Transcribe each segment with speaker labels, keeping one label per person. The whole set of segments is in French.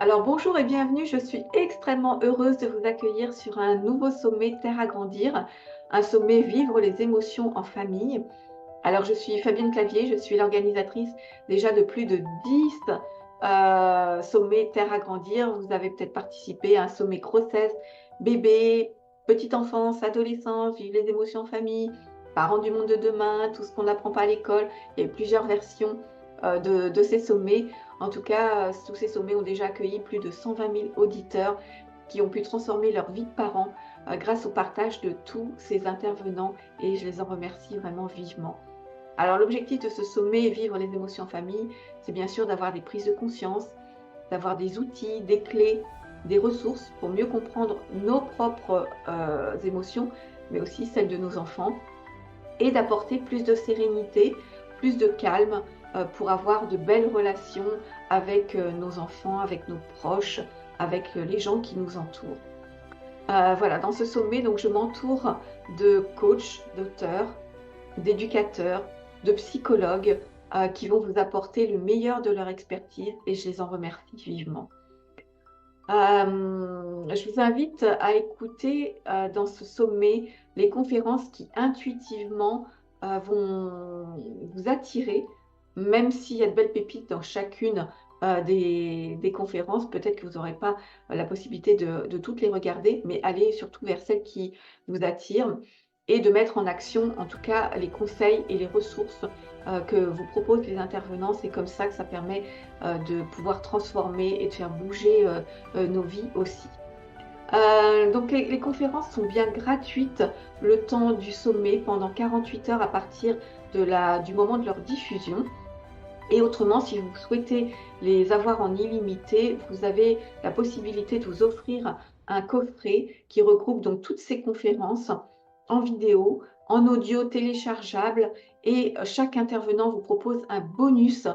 Speaker 1: Alors bonjour et bienvenue, je suis extrêmement heureuse de vous accueillir sur un nouveau sommet Terre à grandir, un sommet Vivre les émotions en famille. Alors je suis Fabienne Clavier, je suis l'organisatrice déjà de plus de 10 sommets Terre à grandir. Vous avez peut-être participé à un sommet grossesse, bébé, petite enfance, adolescence, Vivre les émotions en famille, parents du monde de demain, tout ce qu'on n'apprend pas à l'école. Il y a eu plusieurs versions de ces sommets. En tout cas, tous ces sommets ont déjà accueilli plus de 120 000 auditeurs qui ont pu transformer leur vie de parents grâce au partage de tous ces intervenants et je les en remercie vraiment vivement. Alors l'objectif de ce sommet Vivre les émotions en famille, c'est bien sûr d'avoir des prises de conscience, d'avoir des outils, des clés, des ressources pour mieux comprendre nos propres émotions, mais aussi celles de nos enfants, et d'apporter plus de sérénité, plus de calme pour avoir de belles relations avec nos enfants, avec nos proches, avec les gens qui nous entourent. Voilà, dans ce sommet, donc, je m'entoure de coachs, d'auteurs, d'éducateurs, de psychologues qui vont vous apporter le meilleur de leur expertise et je les en remercie vivement. Je vous invite à écouter dans ce sommet les conférences qui intuitivement vont vous attirer, même s'il y a de belles pépites dans chacune des conférences. Peut-être que vous n'aurez pas la possibilité de toutes les regarder, mais allez surtout vers celles qui vous attirent et de mettre en action, en tout cas, les conseils et les ressources que vous proposent les intervenants. C'est comme ça que ça permet de pouvoir transformer et de faire bouger nos vies aussi. Donc les conférences sont bien gratuites le temps du sommet pendant 48 heures à partir du moment de leur diffusion. Et autrement, si vous souhaitez les avoir en illimité, vous avez la possibilité de vous offrir un coffret qui regroupe donc toutes ces conférences en vidéo, en audio téléchargeable et chaque intervenant vous propose un bonus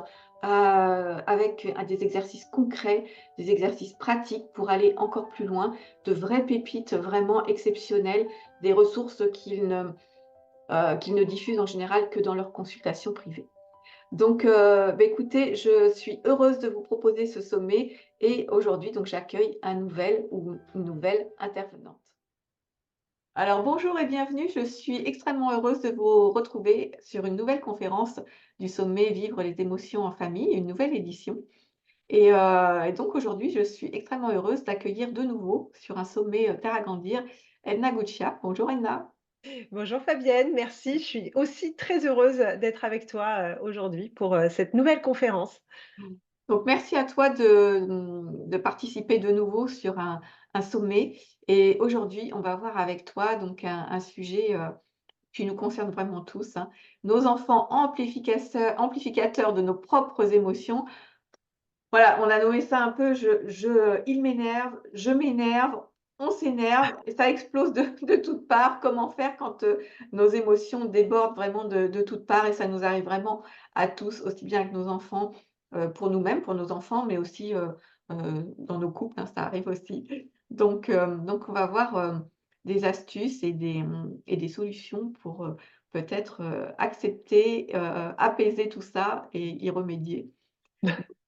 Speaker 1: avec des exercices concrets, des exercices pratiques pour aller encore plus loin, de vraies pépites vraiment exceptionnelles, des ressources qu'ils ne diffusent en général que dans leurs consultations privées. Donc, écoutez, je suis heureuse de vous proposer ce sommet et aujourd'hui, donc, j'accueille un nouvel ou une nouvelle intervenante. Alors, bonjour et bienvenue. Je suis extrêmement heureuse de vous retrouver sur une nouvelle conférence du sommet Vivre les émotions en famille, une nouvelle édition. Et donc aujourd'hui, je suis extrêmement heureuse d'accueillir de nouveau sur un sommet Terre à grandir, Edna Guccia. Bonjour Edna.
Speaker 2: Bonjour Fabienne, merci. Je suis aussi très heureuse d'être avec toi aujourd'hui pour cette nouvelle conférence.
Speaker 1: Donc, merci à toi de participer de nouveau sur un sommet. Et aujourd'hui, on va voir avec toi donc un sujet qui nous concerne vraiment tous, hein. Nos enfants amplificateurs de nos propres émotions. Voilà, on a nommé ça un peu il m'énerve, je m'énerve, on s'énerve et ça explose de toutes parts. Comment faire quand nos émotions débordent vraiment de toutes parts et ça nous arrive vraiment à tous, aussi bien avec nos enfants, pour nous-mêmes, pour nos enfants, mais aussi dans nos couples, hein, ça arrive aussi. Donc on va voir des astuces et des solutions pour peut-être accepter, apaiser tout ça et y remédier.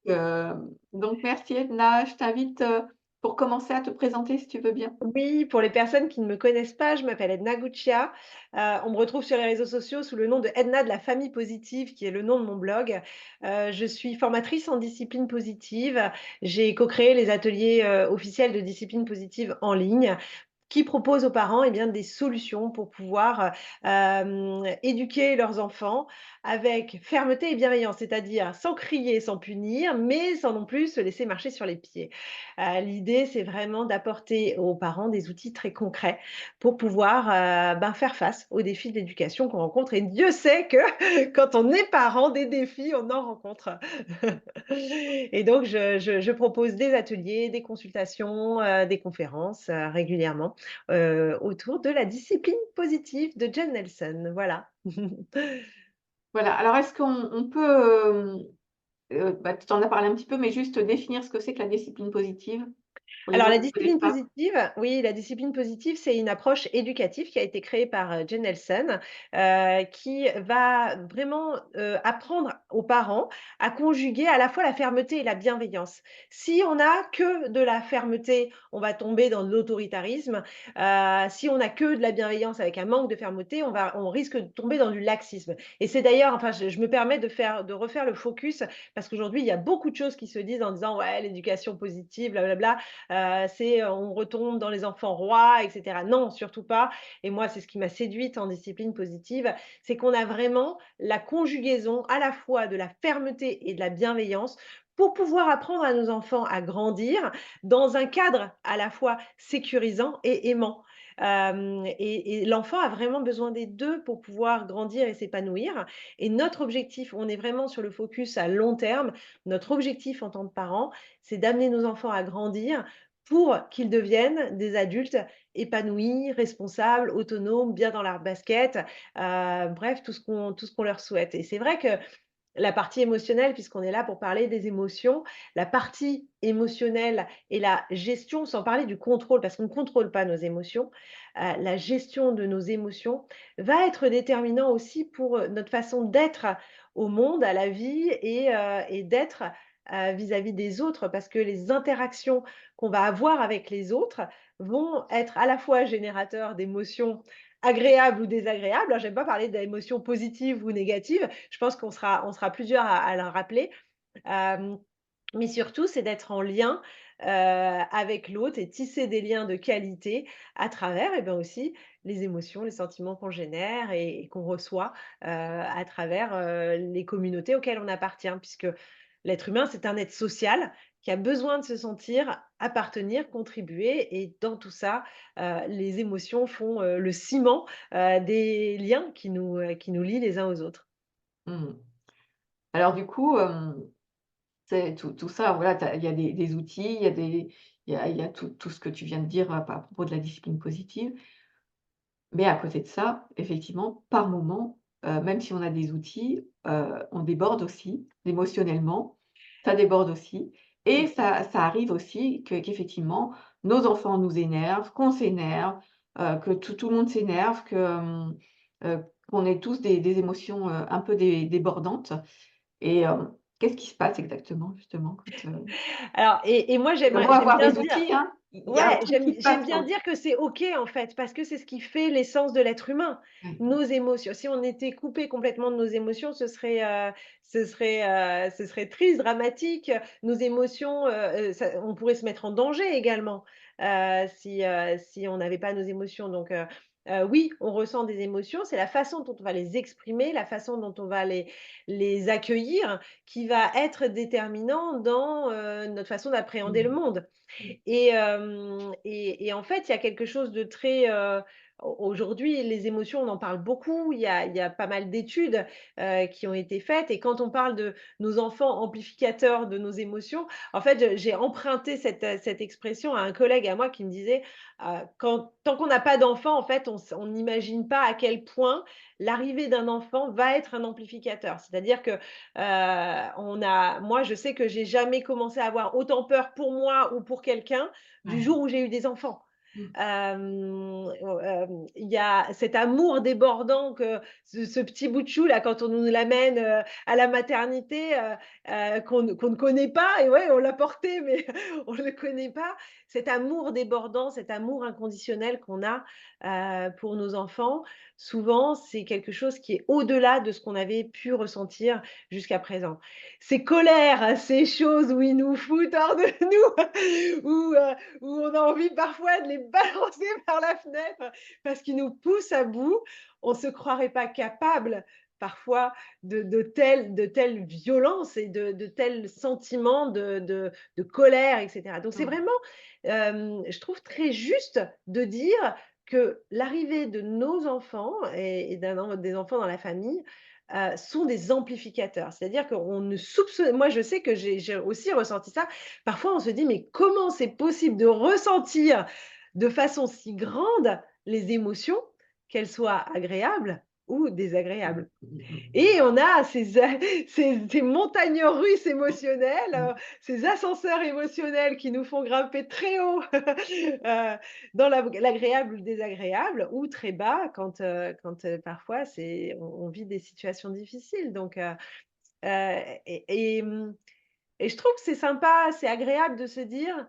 Speaker 1: Donc merci Edna, je t'invite, pour commencer à te présenter si tu veux bien.
Speaker 2: Oui, pour les personnes qui ne me connaissent pas, je m'appelle Edna Guccia. On me retrouve sur les réseaux sociaux sous le nom de Edna de la famille positive, qui est le nom de mon blog. Je suis formatrice en discipline positive. J'ai co-créé les ateliers officiels de discipline positive en ligne qui proposent aux parents, eh bien, des solutions pour pouvoir, éduquer leurs enfants avec fermeté et bienveillance, c'est-à-dire sans crier, sans punir, mais sans non plus se laisser marcher sur les pieds. L'idée, c'est vraiment d'apporter aux parents des outils très concrets pour pouvoir, faire face aux défis de l'éducation qu'on rencontre et Dieu sait que quand on est parent, des défis, on en rencontre. Et donc je propose des ateliers, des consultations, des conférences, régulièrement autour de la discipline positive de Jen Nelson, voilà.
Speaker 1: Voilà, alors est-ce qu'on peut, tu en as parlé un petit peu, mais juste définir ce que c'est que la discipline positive? Pour les
Speaker 2: Alors
Speaker 1: gens
Speaker 2: la
Speaker 1: qui ne connaissent
Speaker 2: discipline
Speaker 1: pas?
Speaker 2: positive, oui, la discipline positive, c'est une approche éducative qui a été créée par, Jane Nelson, qui va vraiment, apprendre aux parents à conjuguer à la fois la fermeté et la bienveillance. Si on a que de la fermeté, on va tomber dans de l'autoritarisme. Si on a que de la bienveillance avec un manque de fermeté, on risque de tomber dans du laxisme et c'est d'ailleurs enfin je me permets de refaire le focus parce qu'aujourd'hui, il y a beaucoup de choses qui se disent en disant: «Ouais, l'éducation positive, blablabla». On retombe dans les enfants rois, et cetera. Non, surtout pas. Et moi, c'est ce qui m'a séduite en discipline positive, c'est qu'on a vraiment la conjugaison à la fois de la fermeté et de la bienveillance pour pouvoir apprendre à nos enfants à grandir dans un cadre à la fois sécurisant et aimant. Et l'enfant a vraiment besoin des 2 pour pouvoir grandir et s'épanouir. Et notre objectif, on est vraiment sur le focus à long terme. Notre objectif en tant que parents, c'est d'amener nos enfants à grandir pour qu'ils deviennent des adultes épanouis, responsables, autonomes, bien dans leur basket, bref, tout ce qu'on leur souhaite. Et c'est vrai que la partie émotionnelle, puisqu'on est là pour parler des émotions, la partie émotionnelle et la gestion, sans parler du contrôle, parce qu'on ne contrôle pas nos émotions, la gestion de nos émotions va être déterminant aussi pour, notre façon d'être au monde, à la vie et d'être, vis-à-vis des autres. Parce que les interactions qu'on va avoir avec les autres vont être à la fois générateurs d'émotions agréables ou désagréables, hein. J'aime pas parler d'émotions positives ou négatives, je pense qu'on sera plusieurs à le rappeler. Hem, mais surtout, c'est d'être en lien, avec l'autre et tisser des liens de qualité à travers et ben, aussi les émotions, les sentiments qu'on génère et qu'on reçoit, à travers, les communautés auxquelles on appartient. Puisque l'être humain, c'est un être social qui a besoin de se sentir appartenir, contribuer et dans tout ça, les émotions font, le ciment, des liens qui nous lient les uns aux autres.
Speaker 1: Mmh. Alors du coup, c'est tout ça, voilà, il y a des outils, il y a tout ce que tu viens de dire, à propos de la discipline positive. Mais à côté de ça, effectivement, par moment, même si on a des outils, on déborde aussi émotionnellement. Ça déborde aussi et ça arrive aussi qu'effectivement, nos enfants nous énervent, qu'on s'énerve, que tout le monde s'énerve, qu'on ait tous des émotions, un peu débordantes et qu'est-ce qui se passe exactement justement quand,
Speaker 2: Alors et moi
Speaker 1: on a beau
Speaker 2: j'aime
Speaker 1: avoir
Speaker 2: bien
Speaker 1: des
Speaker 2: dire
Speaker 1: outils, hein, il y a un
Speaker 2: ouais,
Speaker 1: truc qui se
Speaker 2: j'aime
Speaker 1: passe
Speaker 2: bien
Speaker 1: quand
Speaker 2: dire que c'est OK, en fait, parce que c'est ce qui fait l'essence de l'être humain,
Speaker 1: ouais.
Speaker 2: nos émotions. Si on était coupé complètement de nos émotions, ce serait triste, dramatique. Nos émotions, ça on pourrait se mettre en danger également, si on n'avait pas nos émotions. Donc oui, on ressent des émotions, c'est la façon dont on va les exprimer, la façon dont on va les accueillir qui va être déterminant dans, notre façon d'appréhender le
Speaker 1: Mmh.
Speaker 2: monde.
Speaker 1: Mmh.
Speaker 2: Et en fait, il y a quelque chose de très, aujourd'hui, les émotions, on en parle beaucoup. Il y a pas mal d'études, qui ont été faites et quand on parle de nos enfants amplificateurs de nos émotions, en fait, j'ai emprunté cette expression à un collègue à moi qui me disait, quand tant qu'on n'a pas d'enfant, en fait, on n'imagine pas à quel point l'arrivée d'un enfant va être un amplificateur. C'est-à-dire que, moi, je sais que j'ai jamais commencé à avoir autant peur pour moi ou pour quelqu'un du
Speaker 1: Ouais.
Speaker 2: jour où j'ai eu des enfants.
Speaker 1: Mmh.
Speaker 2: Il y a cet amour débordant que ce petit bout de chou là, quand on nous l'amène, à la maternité, qu'on ne connaît pas et ouais, on l'a porté mais on ne le connaît pas. Cet amour débordant, cet amour inconditionnel qu'on a, pour nos enfants, souvent, c'est quelque chose qui est au-delà de ce qu'on avait pu ressentir jusqu'à présent. Ces colères, ces choses où ils nous foutent hors de nous, où on a envie parfois de les balancer par la fenêtre parce qu'ils nous poussent à bout, on ne se croirait pas capable parfois de telles violences et de tels sentiments de colère, et cetera. Donc c'est
Speaker 1: Mmh.
Speaker 2: vraiment, je trouve très juste de dire que l'arrivée de nos enfants et des enfants dans la famille, sont des amplificateurs. C'est-à-dire qu'on ne soupçonne moi je sais que j'ai aussi ressenti ça. Parfois on se dit: «Mais comment c'est possible de ressentir de façon si grande les émotions, qu'elles soient agréables ou
Speaker 1: Mmh,
Speaker 2: désagréables.
Speaker 1: mmh, mmh,
Speaker 2: Et on a ces montagnes russes émotionnelles,
Speaker 1: mmh.
Speaker 2: ces ascenseurs émotionnels qui nous font grimper très haut, dans l'agréable ou le désagréable, ou très bas quand parfois on vit des situations difficiles. Donc et et mmh et je trouve que c'est sympa, c'est agréable de se dire: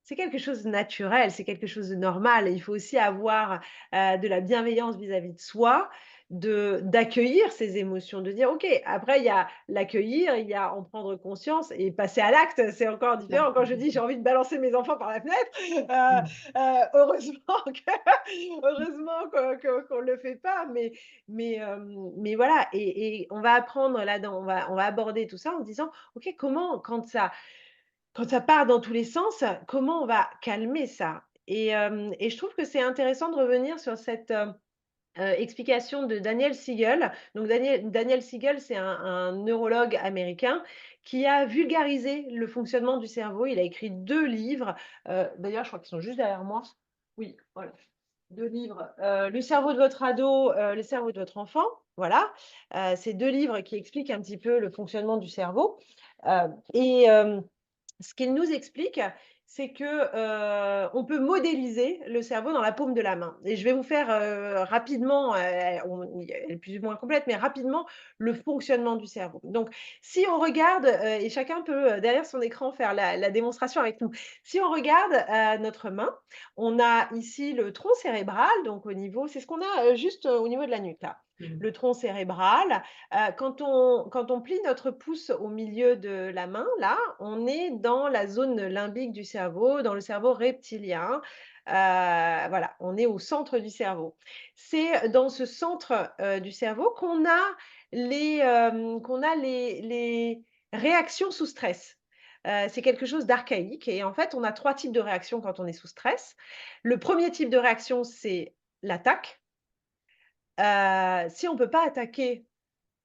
Speaker 2: «C'est quelque chose de naturel, c'est quelque chose de normal», et il faut aussi avoir, de la bienveillance vis-à-vis de soi, d'accueillir ces émotions, de dire: «OK». Après il y a l'accueillir, il y a en prendre conscience et passer à l'acte, c'est encore
Speaker 1: C'est ça.
Speaker 2: différent. Quand je dis: «J'ai envie de balancer mes enfants par la fenêtre»,
Speaker 1: Mmh.
Speaker 2: heureusement qu'on le fait pas, mais voilà, et on va apprendre là-dedans, on va aborder tout ça en disant: OK, comment quand ça part dans tous les sens, comment on va calmer ça? Et je trouve que c'est intéressant de revenir sur cette, explication de Daniel Siegel. Donc Daniel Siegel, c'est un neurologue américain qui a vulgarisé le fonctionnement du cerveau. Il a écrit 2 livres, d'ailleurs je crois qu'ils sont juste derrière moi. Oui, voilà, 2 livres, «Le cerveau de votre ado, le cerveau de votre enfant», voilà. C'est 2 livres qui expliquent un petit peu le fonctionnement du cerveau, et ce qu'il nous explique, c'est que, on peut modéliser le cerveau dans la paume de la main, et je vais vous faire, rapidement, elle est plus ou moins complète, mais rapidement, le fonctionnement du cerveau. Donc si on regarde, et chacun peut, derrière son écran, faire la démonstration avec nous. Si on regarde, notre main, on a ici le tronc cérébral, donc au niveau, c'est ce qu'on a, juste, au niveau de la nuque là.
Speaker 1: Mmh.
Speaker 2: Le tronc cérébral, quand on plie notre pouce au milieu de la main, là, on est dans la zone limbique du cerveau, dans le cerveau reptilien. Voilà, on est au centre du cerveau. C'est dans ce centre, du cerveau qu'on a les réactions sous stress. C'est quelque chose d'archaïque, et en fait, on a 3 types de réactions quand on est sous stress. Le premier type de réaction, c'est l'attaque. Si on ne peut pas attaquer,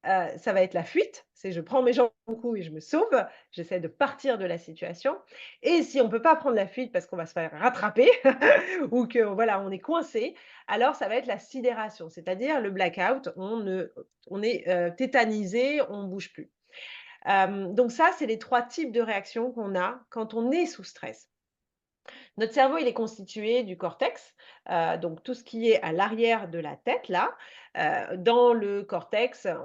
Speaker 2: ça va être la fuite, c'est je prends mes jambes au cou et je me sauve, j'essaie de partir de la situation. Et si on ne peut pas prendre la fuite parce qu'on va se faire rattraper ou que voilà, on est coincé, alors ça va être la sidération, c'est-à-dire le blackout, on est, tétanisé, on ne bouge plus. Donc ça, c'est les 3 types de réactions qu'on a quand on est sous stress. Notre cerveau, il est constitué du cortex, donc tout ce qui est à l'arrière de la tête là. Dans le cortex, ah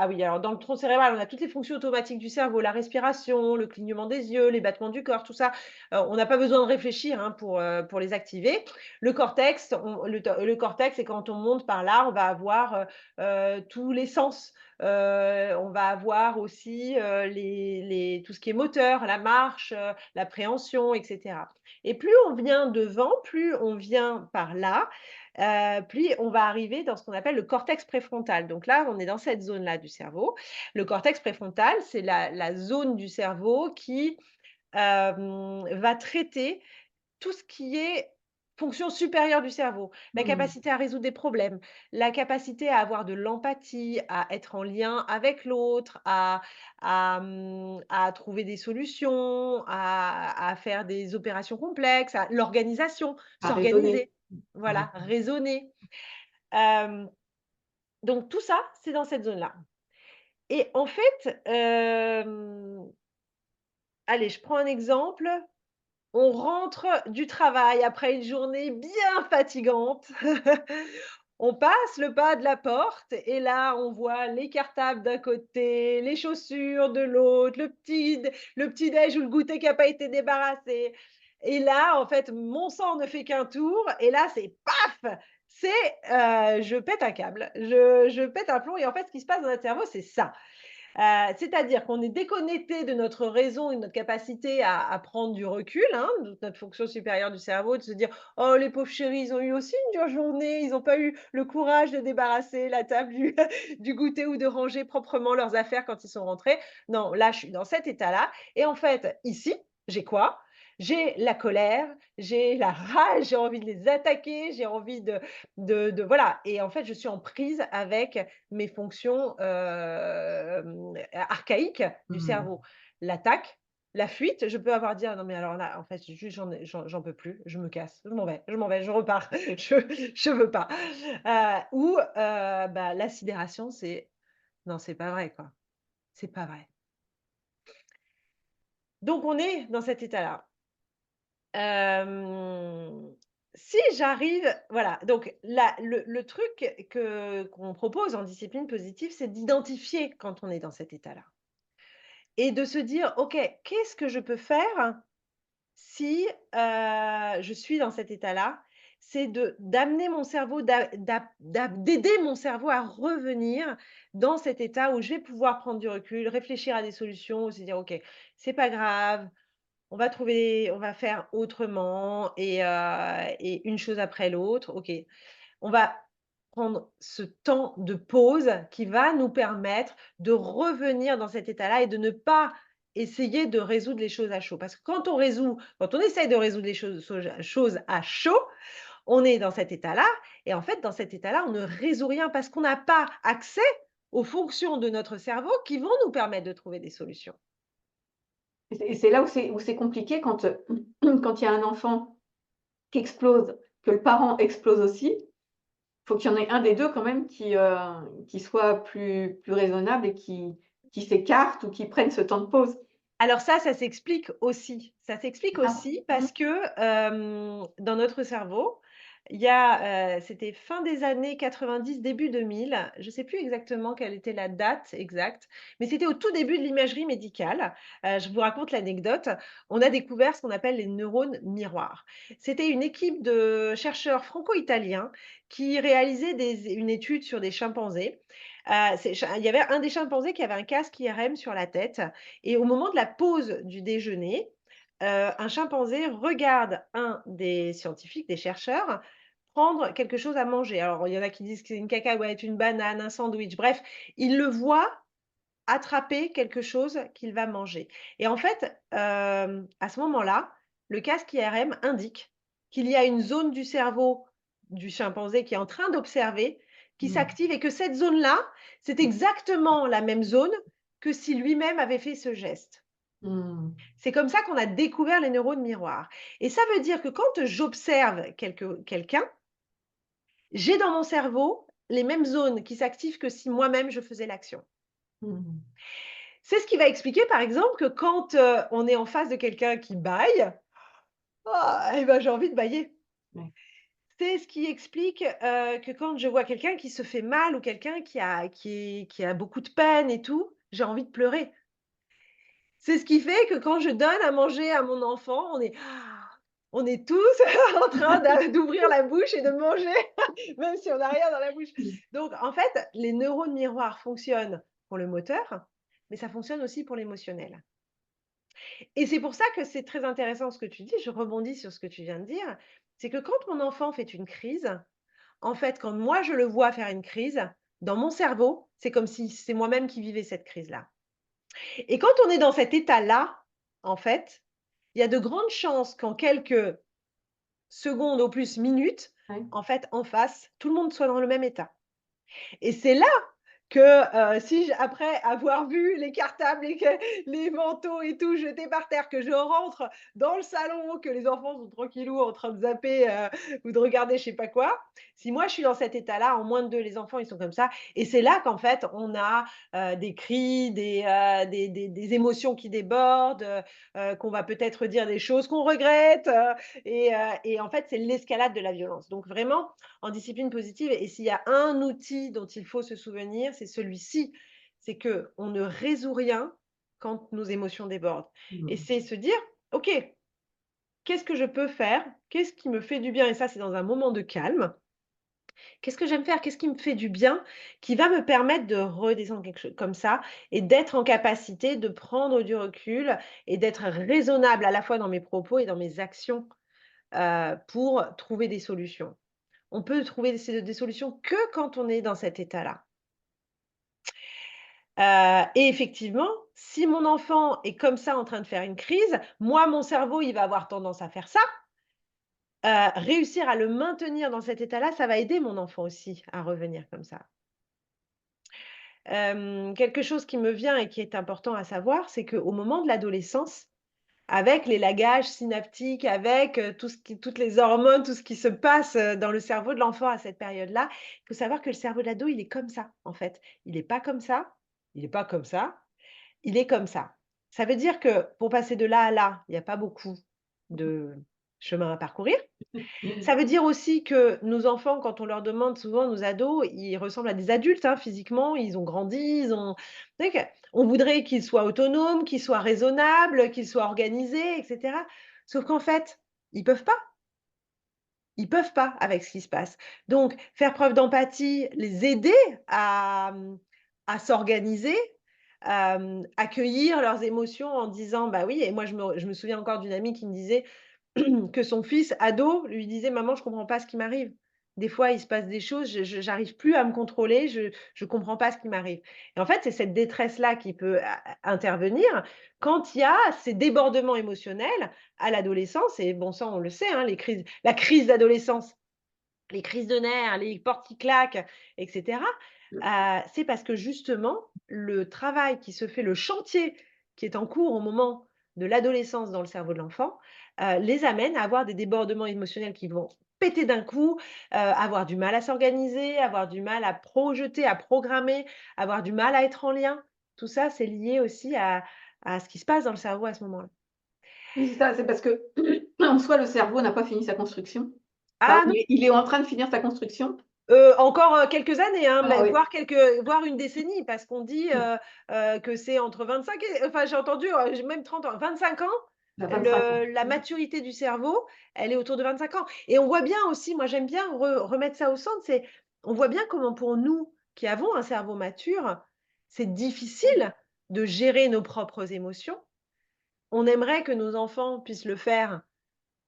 Speaker 2: oui, alors dans le tronc cérébral, on a toutes les fonctions automatiques du cerveau, la respiration, le clignement des yeux, les battements du corps, tout ça. On n'a pas besoin de réfléchir, hein, pour les activer. Le cortex, c'est quand on monte par là, on va avoir, tous les sens. On va avoir aussi, tout ce qui est moteur, la marche, l'appréhension, et cetera. Et plus on vient devant, plus on vient par là, plus on va arriver dans ce qu'on appelle le cortex préfrontal. Donc là, on est dans cette zone-là du cerveau. Le cortex préfrontal, c'est la zone du cerveau qui, va traiter tout ce qui est fonction supérieure du cerveau, la
Speaker 1: Mmh.
Speaker 2: capacité à résoudre des problèmes, la capacité à avoir de l'empathie, à être en lien avec l'autre, à trouver des solutions, à faire des opérations complexes, à l'organisation,
Speaker 1: À raisonner.
Speaker 2: s'organiser,
Speaker 1: À
Speaker 2: voilà,
Speaker 1: raisonner.
Speaker 2: raisonner. Hem, donc tout ça, c'est dans cette zone-là, et en fait, allez, je prends un exemple. On rentre du travail après une journée bien fatigante. On passe le pas de la porte et là, on voit les cartables d'un côté, les chaussures de l'autre, le petit déj ou le goûter qui a pas été débarrassé, et là, en fait, mon sang ne fait qu'un tour et là, c'est paf! Je pète un câble, je pète un plomb, et en fait, ce qui se passe dans notre cerveau, c'est ça. C'est-à-dire qu'on est déconnecté de notre raison et de notre capacité à prendre du recul, hein, de notre fonction supérieure du cerveau, de se dire: «Oh les pauvres chéris, ils ont eu aussi une dure journée, ils n'ont pas eu le courage de débarrasser la table du du goûter ou de ranger proprement leurs affaires quand ils sont rentrés». Non, là, je suis dans cet état-là, et en fait, ici, j'ai quoi? J'ai la colère, j'ai la rage, j'ai envie de les attaquer, j'ai envie voilà, et en fait, je suis en prise avec mes fonctions, archaïques du
Speaker 1: Mmh.
Speaker 2: cerveau. L'attaque, la fuite, je peux avoir dire: «Non mais alors là, en fait, juste j'en peux plus, je me casse, je m'en vais, je repars, je veux pas». Ou, bah, la sidération, c'est: «Non, c'est pas vrai, quoi, c'est pas vrai». Donc on est dans cet état-là. Hem, Si j'arrive voilà, donc la le truc qu'on propose en discipline positive, c'est d'identifier quand on est dans cet état-là et de se dire: «OK, qu'est-ce que je peux faire si, je suis dans cet état-là?» C'est d'amener mon cerveau, d'aider mon cerveau à revenir dans cet état où je vais pouvoir prendre du recul, réfléchir à des solutions, se dire: «OK, c'est pas grave, on va faire autrement et une chose après l'autre. OK, on va prendre ce temps de pause qui va nous permettre de revenir dans cet état-là et de ne pas essayer de résoudre les choses à chaud. Parce que quand on essaye de résoudre les choses à chaud, on est dans cet état-là et en fait, dans cet état-là, on ne résout rien parce qu'on n'a pas accès aux fonctions de notre cerveau qui vont nous permettre de trouver des solutions.
Speaker 1: Et c'est là où c'est compliqué quand, quand il y a un enfant qui explose, que le parent explose aussi. Faut qu'il y en ait un des 2 quand même qui soit plus raisonnable et qui s'écarte ou qui prenne ce temps de pause.
Speaker 2: Alors ça s'explique aussi. Ça s'explique
Speaker 1: Ah.
Speaker 2: aussi
Speaker 1: Mmh.
Speaker 2: parce que, dans notre cerveau, il y a, c'était fin des années 90, début 2000, je ne sais plus exactement quelle était la date exacte, mais c'était au tout début de l'imagerie médicale. Je vous raconte l'anecdote. On a découvert ce qu'on appelle les neurones miroirs. C'était une équipe de chercheurs franco-italiens qui réalisaient une étude sur des chimpanzés. Il y avait un des chimpanzés qui avait un casque IRM sur la tête et au moment de la pause du déjeuner, un chimpanzé regarde un des scientifiques, des chercheurs, prendre quelque chose à manger. Alors, il y en a qui disent que c'est une cacahuète, une banane, un sandwich, bref, il le voit attraper quelque chose qu'il va manger et en fait, à ce moment-là, le casque IRM indique qu'il y a une zone du cerveau du chimpanzé qui est en train d'observer, qui
Speaker 1: Mmh.
Speaker 2: s'active et que cette zone-là, c'est exactement la même zone que si lui-même avait fait ce geste.
Speaker 1: Mmh.
Speaker 2: C'est comme ça qu'on a découvert les neurones miroirs et ça veut dire que quand j'observe quelqu'un, j'ai dans mon cerveau les mêmes zones qui s'activent que si moi-même je faisais l'action.
Speaker 1: Mmh.
Speaker 2: C'est ce qui va expliquer, par exemple, que quand, on est en face de quelqu'un qui bâille, ah et ben, j'ai envie de bâiller.
Speaker 1: Ouais.
Speaker 2: C'est ce qui explique, que quand je vois quelqu'un qui se fait mal ou quelqu'un qui a beaucoup de peine et tout, j'ai envie de pleurer. C'est ce qui fait que quand je donne à manger à mon enfant, on est tous en train d'ouvrir la bouche et de manger, même si on n'a rien dans la bouche.
Speaker 1: Mmh.
Speaker 2: Donc en fait, les neurones miroirs fonctionnent pour le moteur, mais ça fonctionne aussi pour l'émotionnel. Et c'est pour ça que c'est très intéressant ce que tu dis, je rebondis sur ce que tu viens de dire, c'est que quand mon enfant fait une crise, en fait, quand moi je le vois faire une crise, dans mon cerveau, c'est comme si c'est moi-même qui vivais cette crise-là. Et quand on est dans cet état-là, en fait, il y a de grandes chances qu'en quelques secondes, au plus minutes,
Speaker 1: Ouais.
Speaker 2: en fait, en face, tout le monde soit dans le même état. Et c'est là que, si j après avoir vu les cartables et que les manteaux et tout jetés par terre, que je rentre dans le salon, que les enfants sont tranquillou en train de zapper, ou de regarder je sais pas quoi. Si moi je suis dans cet état-là, en moins de 2, les enfants ils sont comme ça et c'est là qu'en fait on a, des cris, des émotions qui débordent, qu'on va peut-être dire des choses qu'on regrette, et en fait c'est l'escalade de la violence. Donc vraiment, en discipline positive et s'il y a un outil dont il faut se souvenir, c'est celui-ci. C'est que on ne résout rien quand nos émotions débordent et
Speaker 1: Mmh.
Speaker 2: c'est se dire: «OK, qu'est-ce que je peux faire? Qu'est-ce qui me fait du bien?» et ça, c'est dans un moment de calme. «Qu'est-ce que j'aime faire? Qu'est-ce qui me fait du bien?» qui va me permettre de redescendre quelque chose comme ça et d'être en capacité de prendre du recul et d'être raisonnable à la fois dans mes propos et dans mes actions, pour trouver des solutions. On peut trouver des solutions que quand on est dans cet état-là. Et effectivement, si mon enfant est comme ça en train de faire une crise, moi, mon cerveau, il va avoir tendance à faire ça. Réussir à le maintenir dans cet état-là, ça va aider mon enfant aussi à revenir comme ça. Quelque chose qui me vient et qui est important à savoir, c'est qu'au moment de l'adolescence, avec l'élagage synaptique, avec, tout ce qui toutes les hormones, tout ce qui se passe, dans le cerveau de l'enfant à cette période-là. Il faut savoir que le cerveau de l'ado, il est comme ça, en fait. Il est pas comme ça, il est pas comme ça, il est comme ça. Ça veut dire que pour passer de là à là, il y a pas beaucoup de chemin à parcourir. Ça veut dire aussi que nos enfants, quand on leur demande souvent nos ados, ils ressemblent à des adultes, hein, physiquement, ils ont grandi, ils ont c'est vrai qu'on voudrait qu'ils soient autonomes, qu'ils soient raisonnables, qu'ils soient organisés et cetera. Sauf qu'en fait, ils peuvent pas. Ils peuvent pas avec ce qui se passe. Donc faire preuve d'empathie, les aider à s'organiser, accueillir leurs émotions en disant: «Bah oui» et moi je me souviens encore d'une amie qui me disait que son fils ado lui disait: «Maman, je comprends pas ce qui m'arrive. Des fois, il se passe des choses, je j'arrive plus à me contrôler, je comprends pas ce qui m'arrive» et en fait, c'est cette détresse-là qui peut intervenir quand il y a ces débordements émotionnels à l'adolescence et bon, ça, on le sait, hein, les crises la crise d'adolescence, les crises de nerfs, les portes qui claquent et cetera, c'est parce que justement, le travail qui se fait, le chantier qui est en cours au moment de l'adolescence dans le cerveau de l'enfant, les amène à avoir des débordements émotionnels qui vont péter d'un coup, avoir du mal à s'organiser, avoir du mal à projeter, à programmer, avoir du mal à être en lien. Tout ça, c'est lié aussi à ce qui se passe dans le cerveau à ce moment-là.
Speaker 1: Oui, c'est ça, c'est parce que en soi, le cerveau n'a pas fini sa construction. Enfin,
Speaker 2: Ah
Speaker 1: il est en train de finir sa construction.
Speaker 2: Encore, quelques années, hein,
Speaker 1: Ah
Speaker 2: mais
Speaker 1: oui.
Speaker 2: voire une décennie parce qu'on dit, que c'est entre 25 et enfin j'ai entendu, j'ai même 30 ans, 25 ans,
Speaker 1: Il a 25 ans.
Speaker 2: la maturité du cerveau, elle est autour de 25 ans et on voit bien aussi, moi j'aime bien remettre ça au centre, c'est on voit bien comment pour nous qui avons un cerveau mature, c'est difficile de gérer nos propres émotions. On aimerait que nos enfants puissent le faire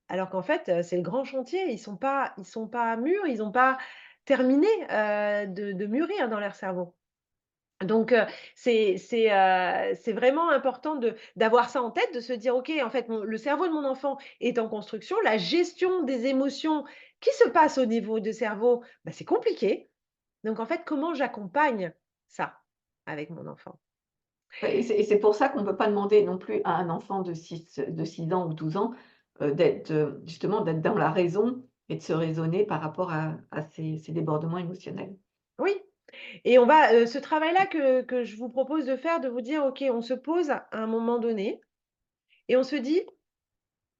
Speaker 2: alors qu'en fait, c'est le grand chantier. Ils sont pas mûrs, ils ont pas terminé, de mûrir dans leur cerveau. Donc c'est vraiment important d'avoir ça en tête, de se dire: «OK, en fait, le cerveau de mon enfant est en construction. La gestion des émotions qui se passent au niveau du cerveau, bah, c'est compliqué. Donc en fait, comment j'accompagne ça avec mon enfant?»
Speaker 1: Ouais et c'est pour ça qu'on ne peut pas demander non plus à un enfant de 6 ans ou 12 ans, d'être, justement d'être dans la raison et de se raisonner par rapport à ces débordements émotionnels.
Speaker 2: Oui. Et on va, ce travail-là que je vous propose de faire, de vous dire: «OK, on se pose à un moment donné et on se dit: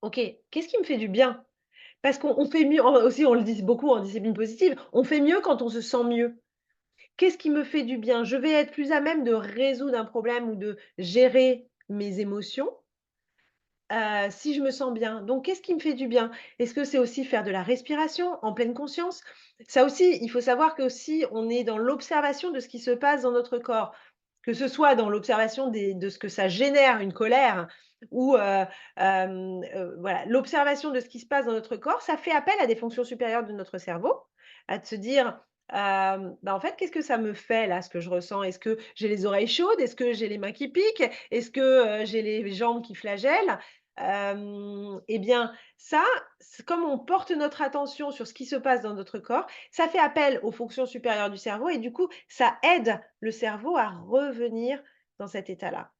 Speaker 2: "OK, qu'est-ce qui me fait du bien?"» parce qu'on fait mieux aussi, on le dit beaucoup en discipline positive, on fait mieux quand on se sent mieux. Qu'est-ce qui me fait du bien? Je vais être plus à même de résoudre un problème ou de gérer mes émotions, si je me sens bien. Donc qu'est-ce qui me fait du bien? Est-ce que c'est aussi faire de la respiration en pleine conscience? Ça aussi, il faut savoir qu'aussi on est dans l'observation de ce qui se passe dans notre corps. Que ce soit dans l'observation de ce que ça génère, une colère ou, voilà, l'observation de ce qui se passe dans notre corps, ça fait appel à des fonctions supérieures de notre cerveau, à de se dire, «Bah, en fait, qu'est-ce que ça me fait là, ce que je ressens? Est-ce que j'ai les oreilles chaudes? Est-ce que j'ai les mains qui piquent? Est-ce que, j'ai les jambes qui flagellent?» Et bien ça, comme on porte notre attention sur ce qui se passe dans notre corps, ça fait appel aux fonctions supérieures du cerveau et du coup, ça aide le cerveau à revenir dans cet état-là.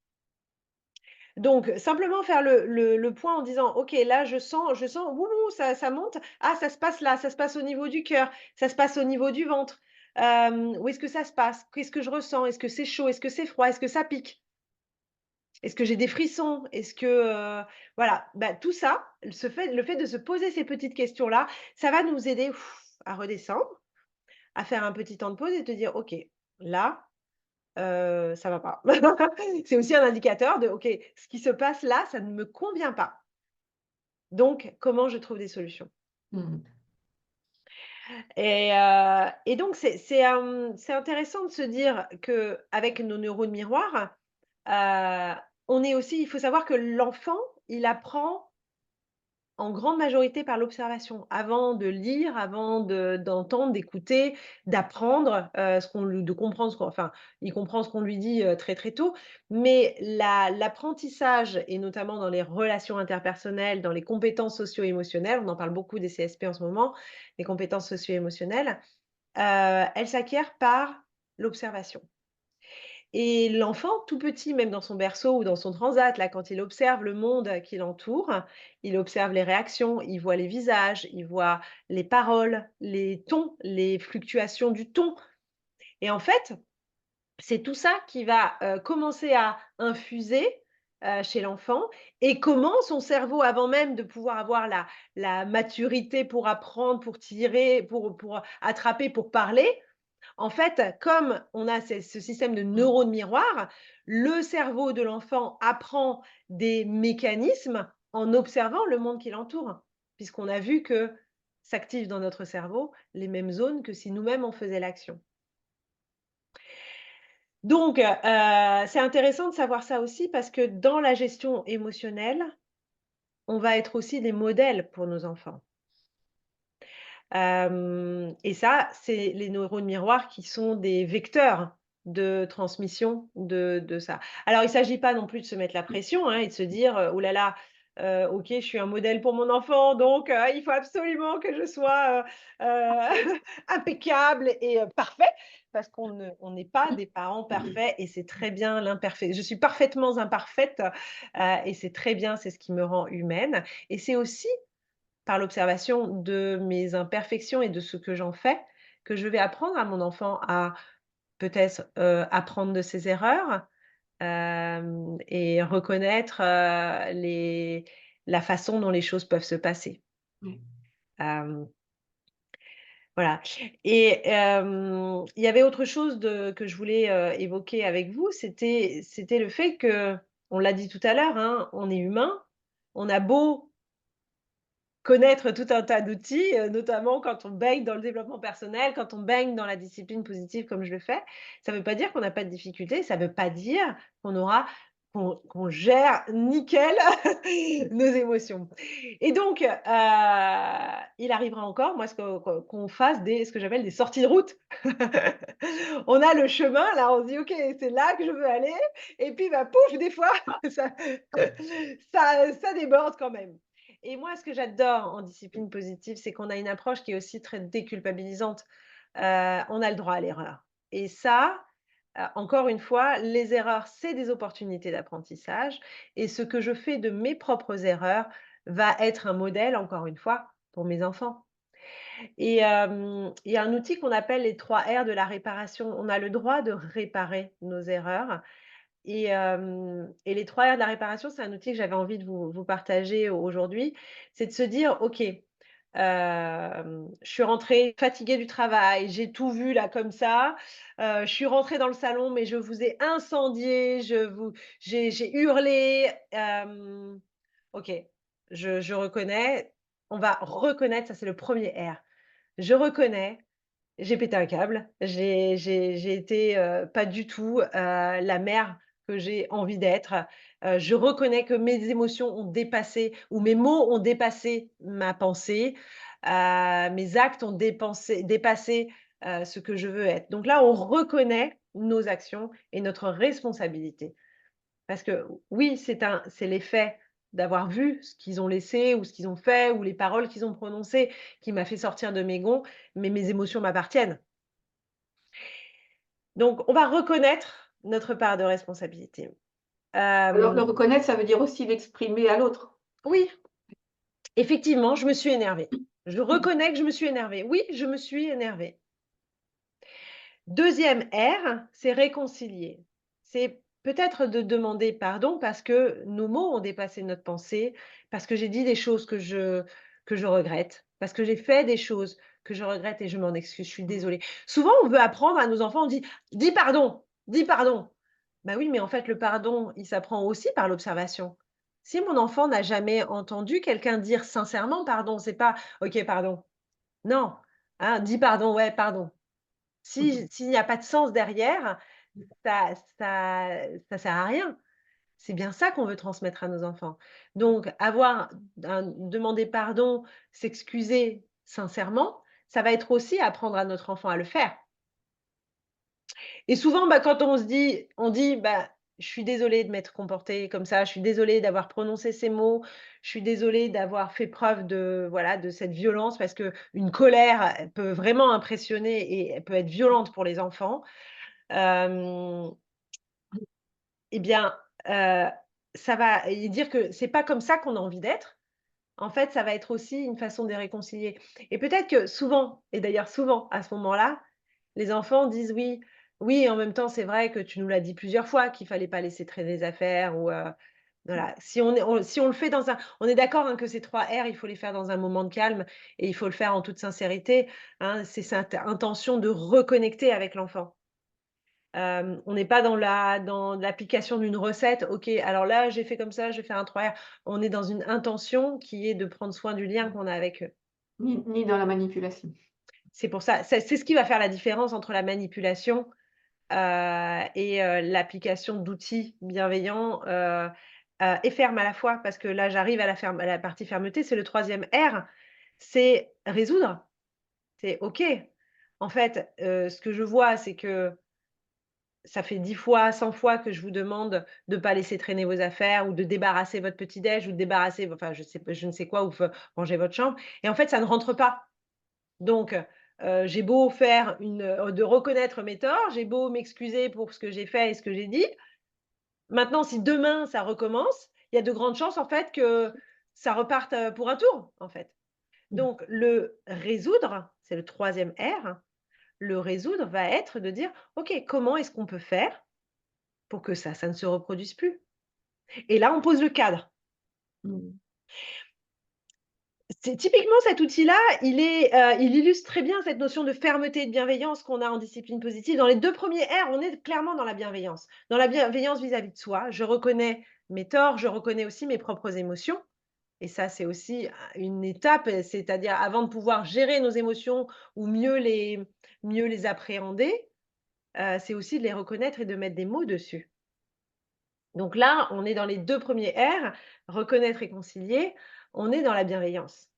Speaker 2: Donc simplement faire le point en disant: «OK, là je sens, ouh, ça monte. Ah, ça se passe là, ça se passe au niveau du cœur, ça se passe au niveau du ventre. Où est-ce que ça se passe? Qu'est-ce que je ressens? Est-ce que c'est chaud? Est-ce que c'est froid? Est-ce que ça pique? Est-ce que j'ai des frissons? Est-ce que, voilà, bah, tout ça, le fait de se poser ces petites questions-là, ça va nous aider à redescendre, à faire un petit temps de pause et te dire: «OK, là, ça va pas». C'est aussi un indicateur de: «OK, ce qui se passe là, ça ne me convient pas. Donc comment je trouve des solutions?»
Speaker 1: Mmh.
Speaker 2: Et donc c'est intéressant de se dire qu'avec nos neurones miroirs, on est aussi il faut savoir que l'enfant, il apprend en grande majorité par l'observation. Avant de lire, avant d'entendre, d'écouter, d'apprendre, ce qu'on lui de comprendre ce qu'on enfin, il comprend ce qu'on lui dit, très, très tôt. Mais l'apprentissage et notamment dans les relations interpersonnelles, dans les compétences socio-émotionnelles, on en parle beaucoup des CSP en ce moment, les compétences socio-émotionnelles, elles s'acquièrent par l'observation. Et l'enfant, tout petit, même dans son berceau ou dans son transat, là, quand il observe le monde qui l'entoure, il observe les réactions, il voit les visages, il voit les paroles, les tons, les fluctuations du ton. Et en fait, c'est tout ça qui va, commencer à infuser, chez l'enfant, et comment son cerveau, avant même de pouvoir avoir la maturité pour apprendre, pour tirer, pour attraper, pour parler, en fait, comme on a ce système de
Speaker 1: Mmh.
Speaker 2: neurones miroirs, le cerveau de l'enfant apprend des mécanismes en observant le monde qui l'entoure, puisqu'on a vu que s'activent dans notre cerveau les mêmes zones que si nous-mêmes on faisait l'action. Donc, c'est intéressant de savoir ça aussi parce que dans la gestion émotionnelle, on va être aussi des modèles pour nos enfants. Et ça, c'est les neurones miroirs qui sont des vecteurs de transmission de ça. Alors, il ne s'agit pas non plus de se mettre la pression, hein, et de se dire, «Oh là là, OK, je suis un modèle pour mon enfant, donc il faut absolument que je sois, impeccable et parfait», parce on n'est pas des parents parfaits et c'est très bien l'imperfect. Je suis parfaitement imparfaite, et c'est très bien, c'est ce qui me rend humaine, et c'est aussi par l'observation de mes imperfections et de ce que j'en fais, que je vais apprendre à mon enfant à peut-être, apprendre de ses erreurs, et reconnaître, la façon dont les choses peuvent se passer.
Speaker 1: Ouais.
Speaker 2: Hem, voilà, et il y avait autre chose que je voulais, évoquer avec vous, c'était le fait que, on l'a dit tout à l'heure, hein, on est humain, on a beau connaître tout un tas d'outils, notamment quand on baigne dans le développement personnel, quand on baigne dans la discipline positive comme je le fais. Ça ne veut pas dire qu'on n'a pas de difficultés, ça ne veut pas dire qu'on gère nickel nos émotions. Et donc, il arrivera encore, moi, qu'on fasse ce que j'appelle des sorties de route. On a le chemin, là, on se dit: «OK, c'est là que je veux aller», et puis, bah, pouf, des fois, ça ça déborde quand même. Et moi, ce que j'adore en discipline positive, c'est qu'on a une approche qui est aussi très déculpabilisante. On a le droit à l'erreur, et ça, encore une fois, les erreurs, c'est des opportunités d'apprentissage, et ce que je fais de mes propres erreurs va être un modèle, encore une fois, pour mes enfants. Et il y a un outil qu'on appelle les 3 R de la réparation. On a le droit de réparer nos erreurs, et les 3 R de la réparation, c'est un outil que j'avais envie de vous partager aujourd'hui. C'est de se dire: «OK, je suis rentrée fatiguée du travail, j'ai tout vu là comme ça, je suis rentrée dans le salon, mais je vous ai incendié, j'ai hurlé, OK, je reconnais». On va reconnaître, ça c'est le premier R. Je reconnais, j'ai pété un câble, j'ai été, pas du tout, la mère que j'ai envie d'être. Je reconnais que mes émotions ont dépassé, ou mes mots ont dépassé ma pensée, mes actes ont dépassé, ce que je veux être. Donc là, on reconnaît nos actions et notre responsabilité. Parce que oui, c'est l'effet d'avoir vu ce qu'ils ont laissé ou ce qu'ils ont fait ou les paroles qu'ils ont prononcées qui m'a fait sortir de mes gonds, mais mes émotions m'appartiennent. Donc on va reconnaître notre part de responsabilité.
Speaker 1: Alors le
Speaker 2: Hem,
Speaker 1: reconnaître, ça veut dire aussi l'exprimer à l'autre.
Speaker 2: oui, effectivement, je me suis énervée. Je reconnais que je me suis énervée. Oui, je me suis énervée. Deuxième R, c'est réconcilier. C'est peut-être de demander pardon parce que nos mots ont dépassé notre pensée, parce que j'ai dit des choses que je regrette, parce que j'ai fait des choses que je regrette et je m'en excuse, je suis désolée. Souvent, on veut apprendre à nos enfants, on dit: «Dis pardon, dis pardon». Bah oui, mais en fait, le pardon, il s'apprend aussi par l'observation. Si mon enfant n'a jamais entendu quelqu'un dire sincèrement pardon, c'est pas: «OK, pardon». Non, hein, «Dis pardon», «Ouais, pardon». S'il n'y a pas de sens derrière, ça ça ça sert à rien. C'est bien ça qu'on veut transmettre à nos enfants. Donc demander pardon, s'excuser sincèrement, ça va être aussi apprendre à notre enfant à le faire. Et souvent, bah, quand on dit: «Bah, je suis désolée de m'être comportée comme ça, je suis désolée d'avoir prononcé ces mots, je suis désolée d'avoir fait preuve de, voilà, de cette violence», parce qu'une colère, elle peut vraiment impressionner et elle peut être violente pour les enfants. Hem eh bien, ça va et dire que c'est pas comme ça qu'on a envie d'être. En fait, ça va être aussi une façon de les réconcilier et peut-être que souvent et d'ailleurs souvent à ce moment-là, les enfants disent: «Oui, oui, en même temps, c'est vrai que tu nous l'as dit plusieurs fois qu'il fallait pas laisser traîner les affaires» ou voilà. Si on le fait dans un on est d'accord, hein, que ces 3 R, il faut les faire dans un moment de calme et il faut le faire en toute sincérité, hein. C'est cette intention de reconnecter avec l'enfant. On n'est pas dans l'application d'une recette. OK, alors là, j'ai fait comme ça, je vais faire un 3 R. On est dans une intention qui est de prendre soin du lien qu'on a avec eux.
Speaker 1: Ni dans la manipulation.
Speaker 2: C'est pour ça, c'est ce qui va faire la différence entre la manipulation, et l'application d'outils bienveillants, et fermes à la fois. Parce que là, j'arrive à la partie fermeté, c'est le troisième R, c'est résoudre. C'est OK, en fait, ce que je vois, c'est que ça fait 10 fois, 100 fois que je vous demande de pas laisser traîner vos affaires ou de débarrasser votre petit déj ou de débarrasser enfin je ne sais quoi ou ranger votre chambre et en fait ça ne rentre pas. Donc j'ai beau faire de reconnaître mes torts, j'ai beau m'excuser pour ce que j'ai fait et ce que j'ai dit. Maintenant si demain ça recommence, il y a de grandes chances en fait que ça reparte, pour un tour, en fait.
Speaker 1: Mmh.
Speaker 2: Donc le résoudre, c'est le troisième R, le résoudre va être de dire: «OK, comment est-ce qu'on peut faire pour que ça ne se reproduise plus?» Et là, on pose le cadre.
Speaker 1: Mmh.
Speaker 2: C'est typiquement cet outil-là, il illustre très bien cette notion de fermeté et de bienveillance qu'on a en discipline positive. Dans les 2 premiers R, on est clairement dans la bienveillance. Dans la bienveillance vis-à-vis de soi. Je reconnais mes torts, je reconnais aussi mes propres émotions et ça, c'est aussi une étape, c'est-à-dire avant de pouvoir gérer nos émotions ou mieux les appréhender, c'est aussi de les reconnaître et de mettre des mots dessus. Donc là, on est dans les 2 premiers R, reconnaître, réconcilier, on est dans la bienveillance.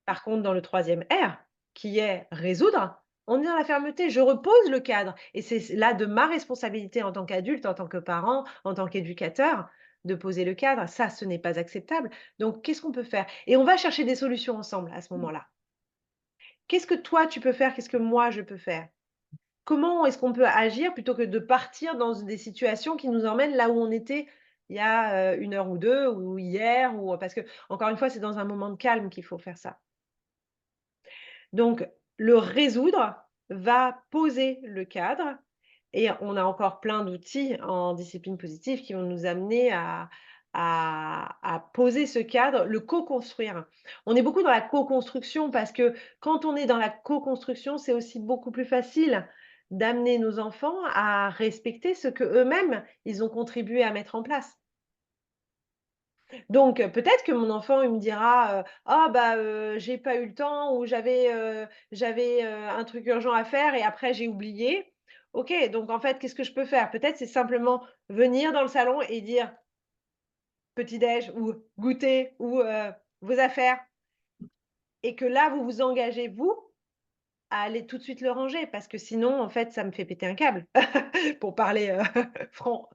Speaker 2: Par contre, dans le troisième R, qui est résoudre, on est dans la fermeté. Je repose le cadre et c'est là de ma responsabilité en tant qu'adulte, en tant que parent, en tant qu'éducateur, de poser le cadre. Ça, ce n'est pas acceptable. Donc, qu'est-ce qu'on peut faire? Et on va chercher des solutions ensemble à ce moment-là. Qu'est-ce que toi, tu peux faire? Qu'est-ce que moi, je peux faire? Comment est-ce qu'on peut agir plutôt que de partir dans des situations qui nous emmènent là où on était il y a, 1 heure ou 2 ou hier ou parce que encore une fois, c'est dans un moment de calme qu'il faut faire ça. Donc le résoudre va poser le cadre et on a encore plein d'outils en discipline positive qui vont nous amener à poser ce cadre, le co-construire. On est beaucoup dans la co-construction parce que quand on est dans la co-construction, c'est aussi beaucoup plus facile d'amener nos enfants à respecter ce que eux mêmes ils ont contribué à mettre en place. Donc peut-être que mon enfant, il me dira, «Ah bah, j'ai pas eu le temps» ou «J'avais, un truc urgent à faire et après j'ai oublié». OK, donc en fait, qu'est-ce que je peux faire? Peut-être c'est simplement venir dans le salon et dire: «Petit déj» ou «Goûter» ou «Vos affaires» et que là, vous vous engagez, vous, à aller tout de suite le ranger parce que sinon, en fait, ça me fait péter un câble pour parler, franc.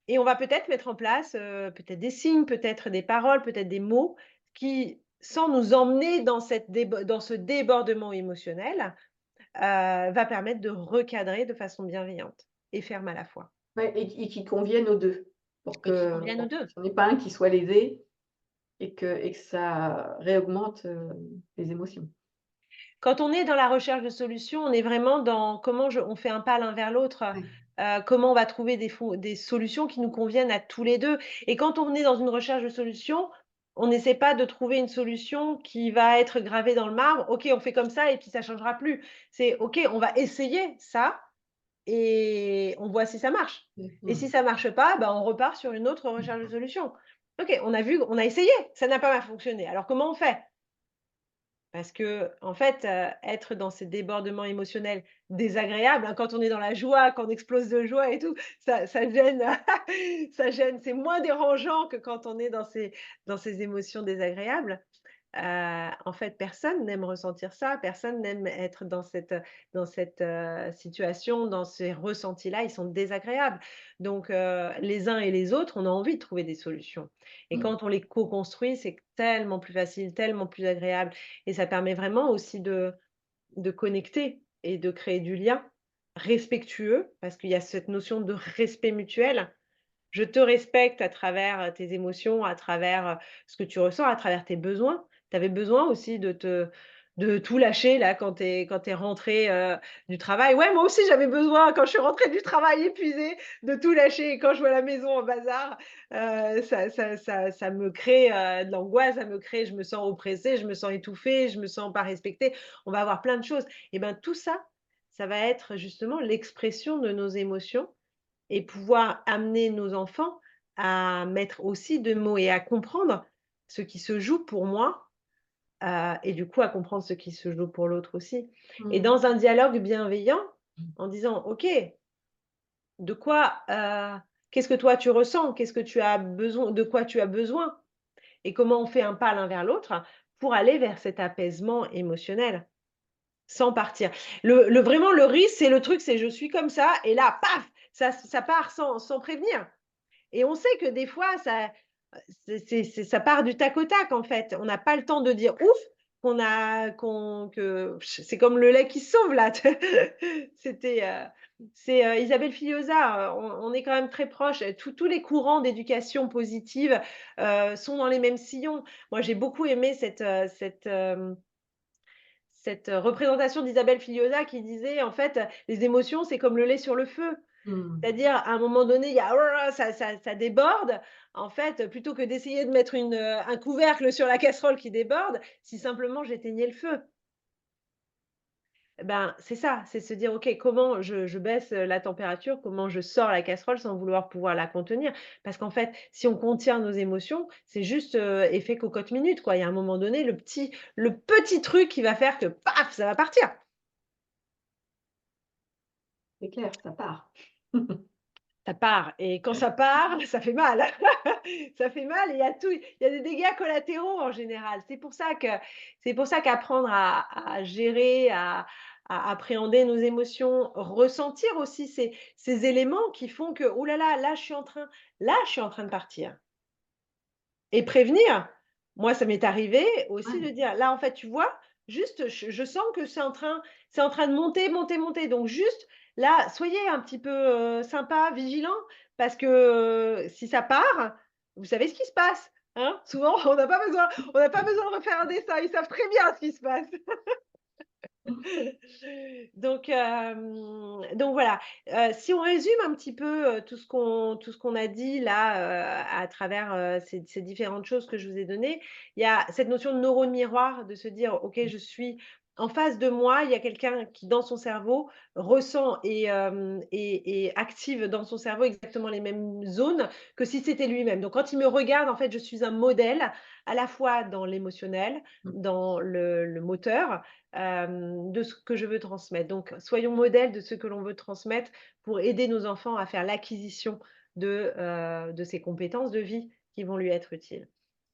Speaker 2: Et on va peut-être mettre en place, peut-être des signes, peut-être des paroles, peut-être des mots qui, sans nous emmener dans ce débordement émotionnel, va permettre de recadrer de façon bienveillante et ferme à la fois
Speaker 1: Ouais et qui conviennent aux 2 pour
Speaker 2: et qui
Speaker 1: que
Speaker 2: conviennent aux
Speaker 1: bon,
Speaker 2: 2.
Speaker 1: qu'il y en ait pas un qui soit lésé et que ça réaugmente, les émotions.
Speaker 2: Quand on est dans la recherche de solutions, on est vraiment dans comment on fait un pas l'un vers l'autre,
Speaker 1: Ouais.
Speaker 2: comment on va trouver des solutions qui nous conviennent à tous les 2. Et quand on est dans une recherche de solutions, on n'essaie pas de trouver une solution qui va être gravée dans le marbre. OK, on fait comme ça et puis ça changera plus. C'est OK, on va essayer ça et on voit si ça marche. Et si
Speaker 1: Mmh.
Speaker 2: ça marche pas, bah, on repart sur une autre recherche de solution. OK, on a essayé, ça n'a pas fonctionné. Alors comment on fait? Parce que en fait, être dans ces débordements émotionnels désagréables, hein, quand on est dans la joie, quand on explose de joie et tout, ça gêne ça gêne. C'est moins dérangeant que quand on est dans ces émotions désagréables. En fait, personne n'aime ressentir ça, personne n'aime être dans cette, situation, dans ces ressentis-là, ils sont désagréables. Donc les uns et les autres, on a envie de trouver des solutions et
Speaker 1: Mmh.
Speaker 2: quand on les co-construit, c'est tellement plus facile, tellement plus agréable et ça permet vraiment aussi de connecter et de créer du lien. respectueux, parce qu'il y a cette notion de respect mutuel. Je te respecte à travers, tes émotions, à travers, ce que tu ressens, à travers tes besoins. Tu avais besoin aussi de tout lâcher là quand tu es rentrée, du travail. Ouais, moi aussi j'avais besoin quand je suis rentrée du travail épuisée de tout lâcher et quand je vois la maison en bazar, ça me crée, de l'angoisse, ça me crée je me sens oppressée, je me sens étouffée, je me sens pas respectée. On va avoir plein de choses et ben tout ça, ça va être justement l'expression de nos émotions et pouvoir amener nos enfants à mettre aussi de mots et à comprendre ce qui se joue pour moi, et du coup à comprendre ce qui se joue pour l'autre aussi. Et
Speaker 1: Mmh.
Speaker 2: dans un dialogue bienveillant, en disant: «OK, de quoi, qu'est-ce que toi tu ressens? Qu'est-ce que tu as besoin de quoi tu as besoin? Et comment on fait un pas l'un vers l'autre pour aller vers cet apaisement émotionnel?» Sans partir. Vraiment le risque, c'est le truc, c'est je suis comme ça et là, paf! Ça part sans prévenir. Et on sait que des fois, ça part du tac au tac, en fait. On n'a pas le temps de dire: «Ouf!» que c'est comme le lait qui se sauve là. C'était, c'est, Isabelle Fillosa, on est quand même très proches. Tous les courants d'éducation positive, sont dans les mêmes sillons. Moi, j'ai beaucoup aimé cette représentation d'Isabelle Fillosa qui disait, en fait, les émotions, c'est comme le lait sur le feu.
Speaker 1: Mmh.
Speaker 2: C'est-à-dire, à un moment donné, il y a ça déborde. En fait, plutôt que d'essayer de mettre un couvercle sur la casserole qui déborde, si simplement j'éteignais le feu. Eh ben, c'est ça, c'est se dire: «OK, comment je baisse, la température? Comment je sors la casserole sans vouloir pouvoir la contenir?» Parce qu'en fait, si on contient nos émotions, c'est juste, effet cocotte minute, quoi. Il y a un moment donné, le petit truc qui va faire que paf, ça va partir.
Speaker 1: C'est clair, ça part.
Speaker 2: Ça part et quand ça part, ça fait mal. Ça fait mal et il y a des dégâts collatéraux en général. C'est pour ça qu'apprendre à gérer, à appréhender nos émotions, ressentir aussi ces éléments qui font que: «Ouh là là, là je suis en train de partir» et prévenir. Moi, ça m'est arrivé aussi de
Speaker 1: Ouais.
Speaker 2: dire: «Là, en fait, tu vois, juste, je sens que c'est en train de monter, monter, monter, donc juste là, soyez un petit peu, sympa, vigilant parce que, si ça part, vous savez ce qui se passe, hein?» Souvent, on n'a pas besoin de refaire un dessin, ils savent très bien ce qui se passe. Donc voilà, si on résume un petit peu, tout ce qu'on a dit là, à travers, ces différentes choses que je vous ai données, il y a cette notion de neurone miroir, de se dire: «OK, je suis en face de moi, il y a quelqu'un qui dans son cerveau ressent et active dans son cerveau exactement les mêmes zones que si c'était lui-même». Donc quand il me regarde, en fait, je suis un modèle à la fois dans l'émotionnel,
Speaker 1: Mmh.
Speaker 2: dans le moteur, de ce que je veux transmettre. Donc, soyons modèles de ce que l'on veut transmettre pour aider nos enfants à faire l'acquisition de ces compétences de vie qui vont lui être utiles.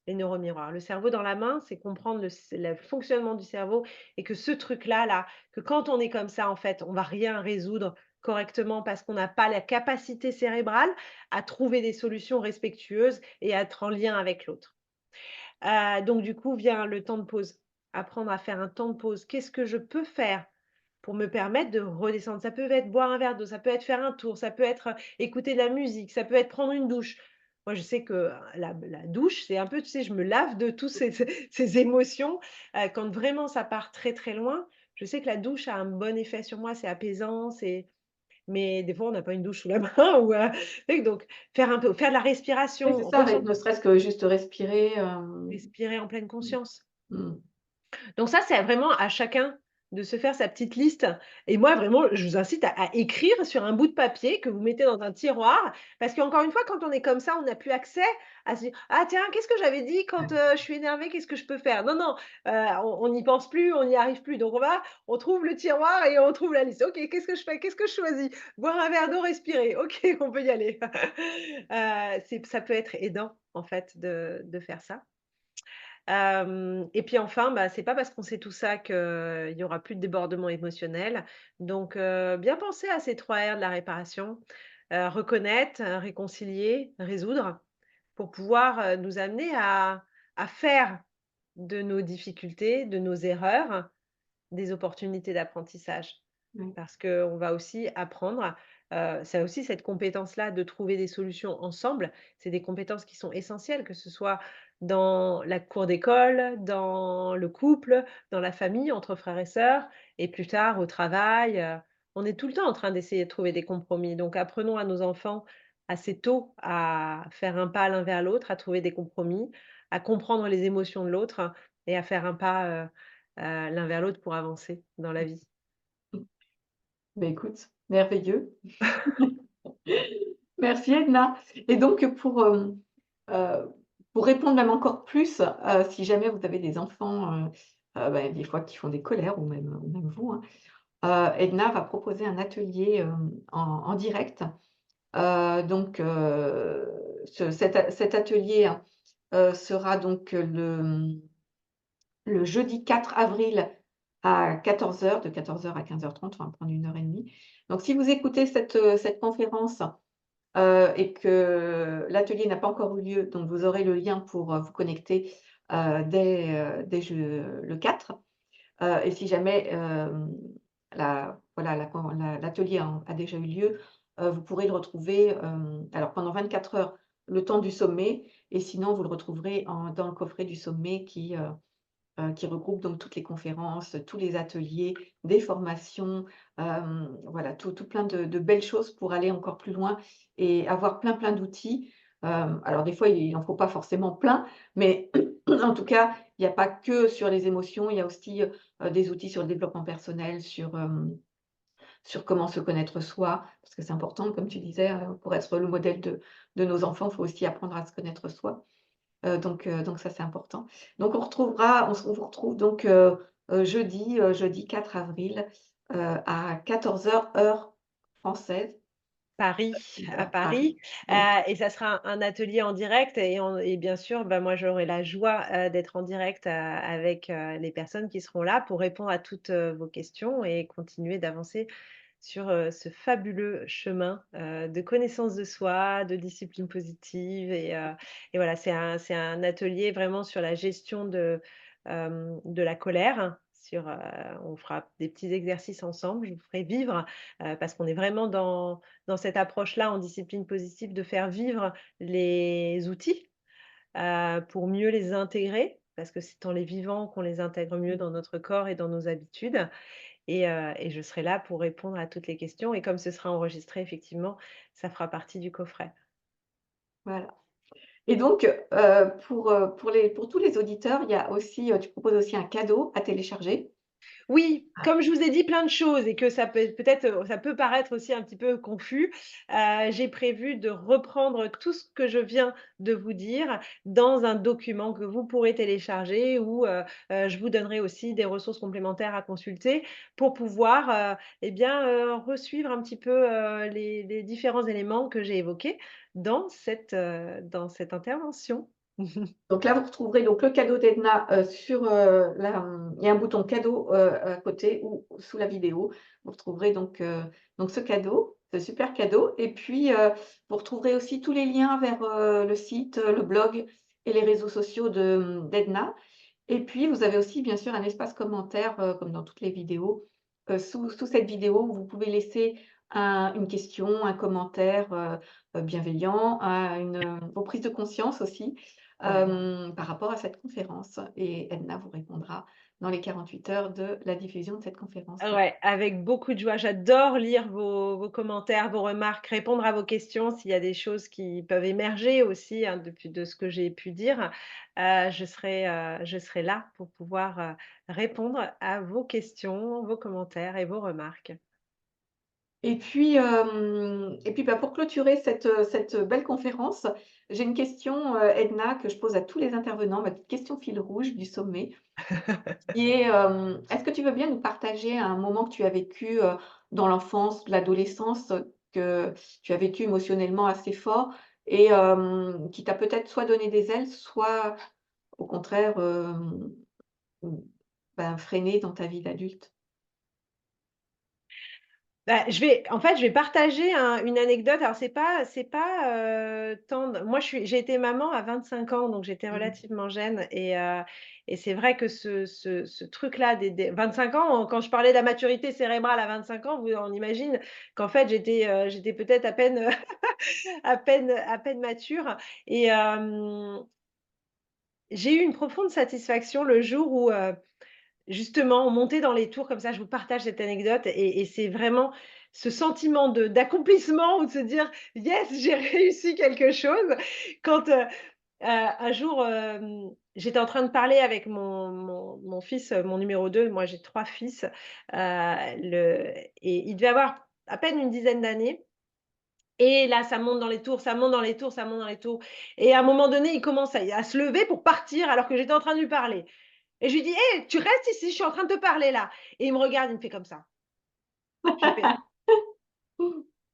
Speaker 2: Les neuromiroirs. Le cerveau dans la main, c'est comprendre le fonctionnement du cerveau et que ce truc-là, là, que quand on est comme ça, en fait, on va rien résoudre correctement parce qu'on n'a pas la capacité cérébrale à trouver des solutions respectueuses et à être en lien avec l'autre. Donc du coup vient le temps de pause. Apprendre à faire un temps de pause. Qu'est-ce que je peux faire pour me permettre de redescendre? Ça peut être boire un verre d'eau, ça peut être faire un tour, ça peut être, écouter de la musique, ça peut être prendre une douche. Moi, je sais que, la douche, c'est un peu, tu sais, je me lave de tous ces émotions. Quand vraiment ça part très, très loin, je sais que la douche a un bon effet sur moi, c'est apaisant, mais des fois, on n'a pas une douche sous la main ou, donc faire de la
Speaker 1: Oui, c'est
Speaker 2: respiration,
Speaker 1: ça, ne serait-ce que juste respirer,
Speaker 2: respirer en pleine conscience.
Speaker 1: mmh.
Speaker 2: Donc ça, c'est vraiment à chacun de se faire sa petite liste et moi vraiment, je vous incite à écrire sur un bout de papier que vous mettez dans un tiroir parce qu'encore une fois, quand on est comme ça, on n'a plus accès à se dire: «Ah tiens, qu'est-ce que j'avais dit quand, je suis énervée? Qu'est-ce que je peux faire?» Non, non, on n'y pense plus, on n'y arrive plus donc on trouve le tiroir et on trouve la liste. «OK, qu'est-ce que je fais? Qu'est-ce que je choisis? Boire un verre d'eau, respirer. OK, on peut y aller». Ça peut être aidant en fait de faire ça. Et puis enfin, bah, c'est pas parce qu'on sait tout ça qu'il y aura plus de débordement émotionnel. Donc, bien penser à ces 3 R de la réparation, reconnaître, réconcilier, résoudre, pour pouvoir, nous amener à faire de nos difficultés, de nos erreurs, des opportunités d'apprentissage.
Speaker 1: Oui.
Speaker 2: parce qu'on va aussi apprendre, ça aussi cette compétence-là de trouver des solutions ensemble, c'est des compétences qui sont essentielles, que ce soit dans la cour d'école, dans le couple, dans la famille, entre frères et sœurs et plus tard au travail, on est tout le temps en train d'essayer de trouver des compromis. Donc apprenons à nos enfants assez tôt à faire un pas l'un vers l'autre, à trouver des compromis, à comprendre les émotions de l'autre et à faire un pas, l'un vers l'autre pour avancer dans la vie.
Speaker 1: Beh, écoute, merveilleux. Merci Edna. Et donc pour répondre même encore plus, si jamais vous avez des enfants, bah, des fois qui font des colères ou même vous, hein, Edna va proposer un atelier, en direct. Donc cet atelier, hein, sera donc le jeudi 4 avril à 14 heures, de 14 heures à 15h30, on va prendre 1 h 30. Donc si vous écoutez cette conférence, et que l'atelier n'a pas encore eu lieu, donc vous aurez le lien pour, vous connecter, dès le 4. Et si jamais, la voilà, l'atelier a déjà eu lieu, vous pourrez le retrouver, alors pendant 24 heures, le temps du sommet, et sinon vous le retrouverez dans le coffret du sommet qui regroupe donc toutes les conférences, tous les ateliers, des formations, voilà, tout plein de belles choses pour aller encore plus loin et avoir plein d'outils. Alors des fois, il en faut pas forcément plein, mais en tout cas, il y a pas que sur les émotions, il y a aussi, des outils sur le développement personnel, sur comment se connaître soi, parce que c'est important, comme tu disais, pour être le modèle de nos enfants, il faut aussi apprendre à se connaître soi. Donc ça, c'est important. Donc on vous retrouve donc, jeudi 4 avril, à 14 heures heure française,
Speaker 2: Paris, à
Speaker 1: Paris.
Speaker 2: Paris,
Speaker 1: Oui,
Speaker 2: et ça sera un atelier en direct et bien sûr, bah, moi j'aurai la joie, d'être en direct, avec, les personnes qui seront là pour répondre à toutes, vos questions et continuer d'avancer sur, ce fabuleux chemin, de connaissance de soi, de discipline positive et voilà, c'est un atelier vraiment sur la gestion de la colère, on fera des petits exercices ensemble, je vous ferai vivre, parce qu'on est vraiment dans cette approche-là en discipline positive de faire vivre les outils, pour mieux les intégrer, parce que c'est en les vivant qu'on les intègre mieux dans notre corps et dans nos habitudes et je serai là pour répondre à toutes les questions et comme ce sera enregistré effectivement, ça fera partie du coffret.
Speaker 1: voilà. Et donc, pour tous les auditeurs, il y a aussi, tu proposes aussi un cadeau à télécharger.
Speaker 2: Oui, comme je vous ai dit plein de choses et que ça peut-être, ça peut paraître aussi un petit peu confus, j'ai prévu de reprendre tout ce que je viens de vous dire dans un document que vous pourrez télécharger ou, je vous donnerai aussi des ressources complémentaires à consulter pour pouvoir, et bien, resuivre un petit peu, les différents éléments que j'ai évoqués dans cette intervention.
Speaker 1: Donc là, vous retrouverez donc le cadeau d'Edna, sur, il y a un bouton cadeau, à côté ou sous la vidéo. Vous retrouverez donc ce cadeau, ce super cadeau, et puis, vous retrouverez aussi tous les liens vers, le site, le blog et les réseaux sociaux d'Edna. Et puis vous avez aussi bien sûr un espace commentaire, comme dans toutes les vidéos, sous cette vidéo où vous pouvez laisser une question, un commentaire, bienveillant, vos prises de conscience aussi, par rapport à cette conférence, et Edna vous répondra dans les 48 heures de la diffusion de cette conférence.
Speaker 2: Ouais, avec beaucoup de joie. J'adore lire vos commentaires, vos remarques, répondre à vos questions s'il y a des choses qui peuvent émerger aussi, hein, depuis de ce que j'ai pu dire. Je serai là pour pouvoir, répondre à vos questions, vos commentaires et vos remarques.
Speaker 1: Et puis, bah, pour clôturer cette belle conférence, j'ai une question, Edna, que je pose à tous les intervenants, ma petite question fil rouge du sommet. Qui est, est-ce que tu veux bien nous partager un moment que tu as vécu, dans l'enfance, l'adolescence, que tu as vécu émotionnellement assez fort et qui t'a peut-être soit donné des ailes, soit au contraire, ben, freiné dans ta vie d'adulte?
Speaker 2: Bah, je vais partager une anecdote. Alors c'est pas, tant d moi j'ai été maman à 25 ans, donc j'étais
Speaker 1: Mmh.
Speaker 2: relativement jeune et c'est vrai que ce truc-là des 25 ans, quand je parlais de la maturité cérébrale à 25 ans, on imagine qu'en fait j'étais peut-être à peine, à peine mature et j'ai eu une profonde satisfaction le jour où, justement, monter dans les tours comme ça, je vous partage cette anecdote et c'est vraiment ce sentiment d'accomplissement ou de se dire: «Yes, j'ai réussi quelque chose» quand, un jour, j'étais en train de parler avec mon fils, mon numéro 2. Moi j'ai 3 fils, le et il devait avoir à peine une dizaine d'années et là ça monte dans les tours, ça monte dans les tours, ça monte dans les tours et à un moment donné, il commence à se lever pour partir alors que j'étais en train de lui parler. Et je lui dis: «Hé, tu restes ici, je suis en train de te parler là». Et il me regarde, il me fait comme ça. Je fais: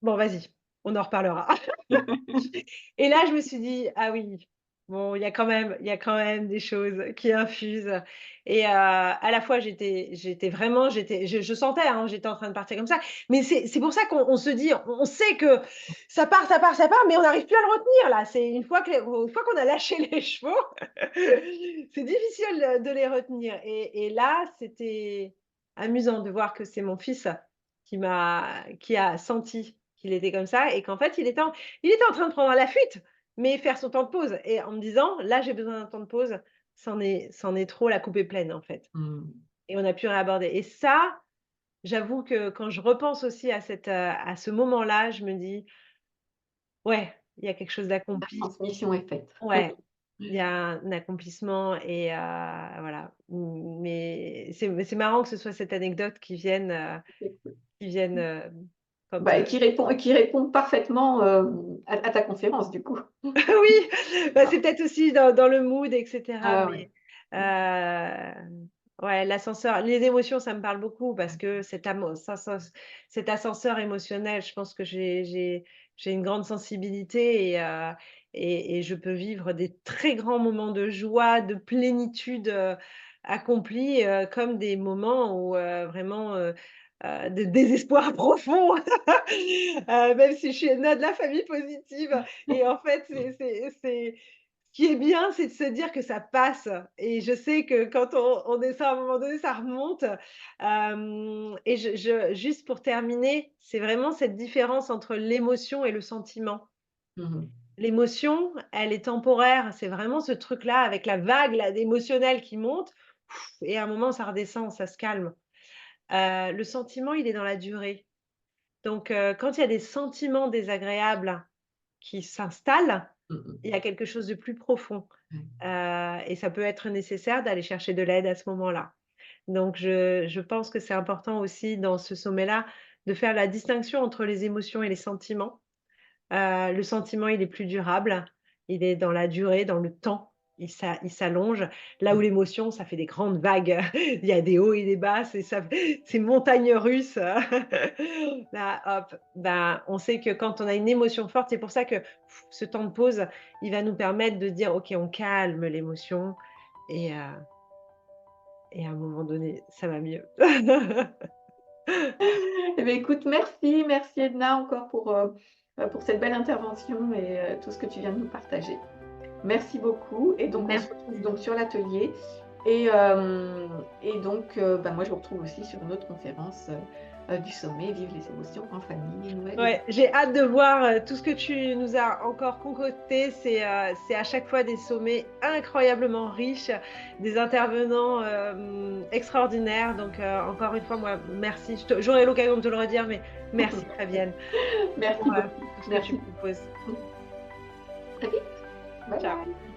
Speaker 2: «Bon vas-y, on en reparlera». Et là, je me suis dit: «Ah oui, bon, il y a quand même des choses qui infusent» et à la fois j'étais vraiment je sentais, hein, j'étais en train de partir comme ça, mais c'est pour ça qu'on se dit, on sait que ça part, ça part, ça part, mais on n'arrive plus à le retenir là. C'est une fois qu'on a lâché les chevaux, c'est difficile de les retenir et là, c'était amusant de voir que c'est mon fils qui a senti qu'il était comme ça et qu'en fait, il était en train de prendre la fuite, mais faire son temps de pause et en me disant: «Là, j'ai besoin d'un temps de pause, c'en est trop, la coupe est pleine, en fait»
Speaker 1: Mmh.
Speaker 2: et on a pu réaborder et ça, j'avoue que quand je repense aussi à ce moment-là, je me dis: «Ouais, il y a quelque chose
Speaker 1: La
Speaker 2: d'accompli».
Speaker 1: transmission est faite.
Speaker 2: Ouais, il y a un accomplissement et voilà. Mais c'est marrant que ce soit cette anecdote qui vienne, quand,
Speaker 1: Bah, et qui répond parfaitement, à ta conférence du coup.
Speaker 2: oui, bah, c'est peut-être aussi dans le mood et cetera,
Speaker 1: Ah ouais.
Speaker 2: mais ouais, l'ascenseur les émotions, ça me parle beaucoup parce que cet ascenseur émotionnel, je pense que j'ai une grande sensibilité et je peux vivre des très grands moments de joie, de plénitude, accomplie, comme des moments où, vraiment, de désespoir profond, même si je suis née de la famille positive et en fait, ce qui est bien, c'est de se dire que ça passe et je sais que quand on descend à un moment donné, ça remonte. Et juste pour terminer, c'est vraiment cette différence entre l'émotion et le sentiment.
Speaker 1: Mmh mh.
Speaker 2: L'émotion, elle est temporaire, c'est vraiment ce truc-là avec la vague là émotionnelle qui monte et à un moment ça redescend, ça se calme. Le sentiment, il est dans la durée. Donc quand il y a des sentiments désagréables qui s'installent,
Speaker 1: Mmh mh.
Speaker 2: il y a quelque chose de plus profond,
Speaker 1: Ouais.
Speaker 2: et ça peut être nécessaire d'aller chercher de l'aide à ce moment-là. Donc je pense que c'est important aussi dans ce sommet-là de faire la distinction entre les émotions et les sentiments. Le sentiment, il est plus durable, il est dans la durée, dans le temps, il s'allonge. Là où
Speaker 1: Mmh.
Speaker 2: l'émotion, ça fait des grandes vagues, il y a des hauts et des bas, c'est montagne russe. Là, hop, ben, on sait que quand on a une émotion forte, c'est pour ça que ce temps de pause, il va nous permettre de dire: «OK, on calme l'émotion et et à un moment donné, ça va mieux».
Speaker 1: Eh beh, écoute, merci Edna encore pour cette belle intervention et tout ce que tu viens de nous partager. Merci beaucoup et donc on se retrouve
Speaker 2: Merci.
Speaker 1: donc sur l'atelier et donc bah, moi je vous retrouve aussi sur une autre conférence, du sommet «Vive les émotions en famille, Noël et
Speaker 2: Ouais, j'ai hâte de voir, tout ce que tu nous as encore concocté. C'est à chaque fois des sommets incroyablement riches, des intervenants, extraordinaires. Donc, encore une fois, moi, merci. J'aurai l'occasion de te le redire, mais merci Fabienne
Speaker 1: Merci
Speaker 2: pour,
Speaker 1: beaucoup.
Speaker 2: tout ce que tu
Speaker 1: Merci.
Speaker 2: proposes.
Speaker 1: Très vite. Bye
Speaker 2: Ciao.
Speaker 1: bye.